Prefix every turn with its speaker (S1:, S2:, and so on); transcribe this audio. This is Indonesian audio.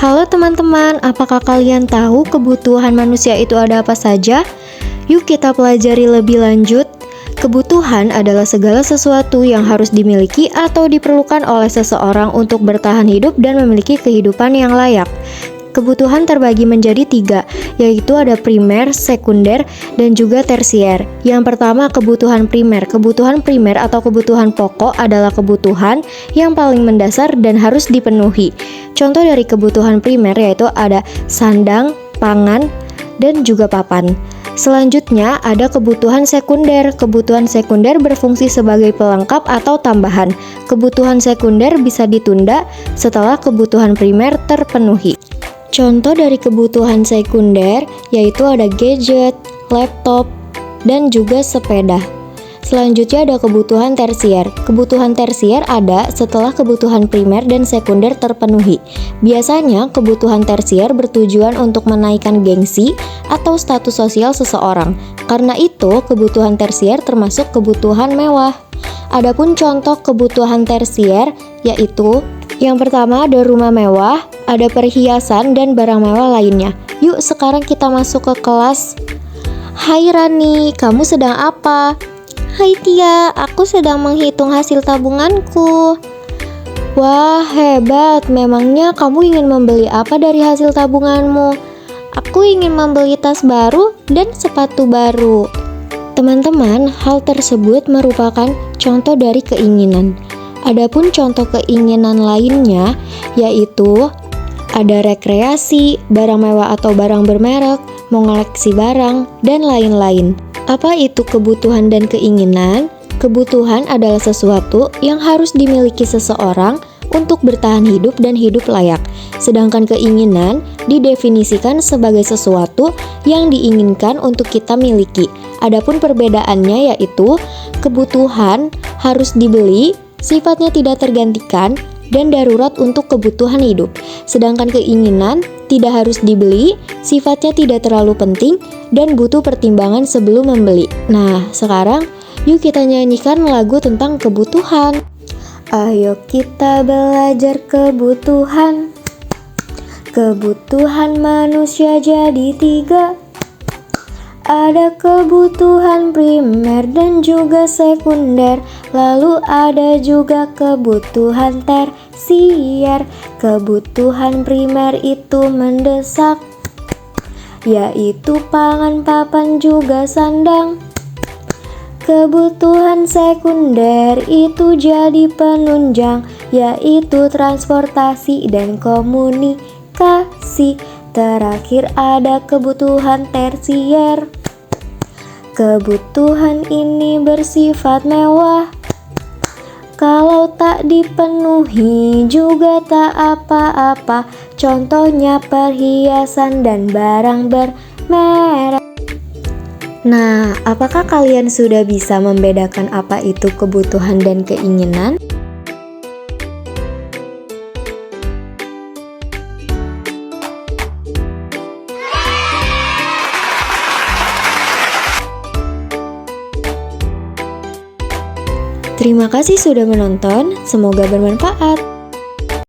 S1: Halo teman-teman, apakah kalian tahu kebutuhan manusia itu ada apa saja? Yuk kita pelajari lebih lanjut. Kebutuhan adalah segala sesuatu yang harus dimiliki atau diperlukan oleh seseorang untuk bertahan hidup dan memiliki kehidupan yang layak. Kebutuhan terbagi menjadi 3, yaitu ada primer, sekunder, dan juga tersier. Yang pertama, kebutuhan primer. Kebutuhan primer atau kebutuhan pokok adalah kebutuhan yang paling mendasar dan harus dipenuhi. Contoh dari kebutuhan primer yaitu ada sandang, pangan, dan juga papan. Selanjutnya ada kebutuhan sekunder. Kebutuhan sekunder berfungsi sebagai pelengkap atau tambahan. Kebutuhan sekunder bisa ditunda setelah kebutuhan primer terpenuhi. Contoh dari kebutuhan sekunder yaitu ada gadget, laptop, dan juga sepeda. Selanjutnya ada kebutuhan tersier. Kebutuhan tersier ada setelah kebutuhan primer dan sekunder terpenuhi. Biasanya kebutuhan tersier bertujuan untuk menaikkan gengsi atau status sosial seseorang. Karena itu, kebutuhan tersier termasuk kebutuhan mewah. Adapun contoh kebutuhan tersier yaitu yang pertama ada rumah mewah, ada perhiasan dan barang mewah lainnya. Yuk sekarang kita masuk ke kelas. Hai Rani, kamu sedang apa?
S2: Hai Tia, aku sedang menghitung hasil tabunganku.
S1: Wah, hebat. Memangnya kamu ingin membeli apa dari hasil tabunganmu?
S2: Aku ingin membeli tas baru dan sepatu baru.
S1: Teman-teman, hal tersebut merupakan contoh dari keinginan. Adapun contoh keinginan lainnya yaitu ada rekreasi, barang mewah atau barang bermerek, mengoleksi barang, dan lain-lain. Apa itu kebutuhan dan keinginan? Kebutuhan adalah sesuatu yang harus dimiliki seseorang untuk bertahan hidup dan hidup layak. Sedangkan keinginan didefinisikan sebagai sesuatu yang diinginkan untuk kita miliki. Adapun perbedaannya yaitu kebutuhan harus dibeli, sifatnya tidak tergantikan, dan darurat untuk kebutuhan hidup. Sedangkan keinginan tidak harus dibeli, sifatnya tidak terlalu penting, dan butuh pertimbangan sebelum membeli. Nah, sekarang yuk kita nyanyikan lagu tentang kebutuhan. Ayo kita belajar kebutuhan. Kebutuhan manusia jadi 3. Ada kebutuhan primer dan juga sekunder. Lalu ada juga kebutuhan tersier. Kebutuhan primer itu mendesak, yaitu pangan, papan, juga sandang. Kebutuhan sekunder itu jadi penunjang, yaitu transportasi dan komunikasi. Terakhir ada kebutuhan tersier. Kebutuhan ini bersifat mewah. Kalau tak dipenuhi juga tak apa-apa. Contohnya perhiasan dan barang bermerek. Nah, apakah kalian sudah bisa membedakan apa itu kebutuhan dan keinginan? Terima kasih sudah menonton, semoga bermanfaat.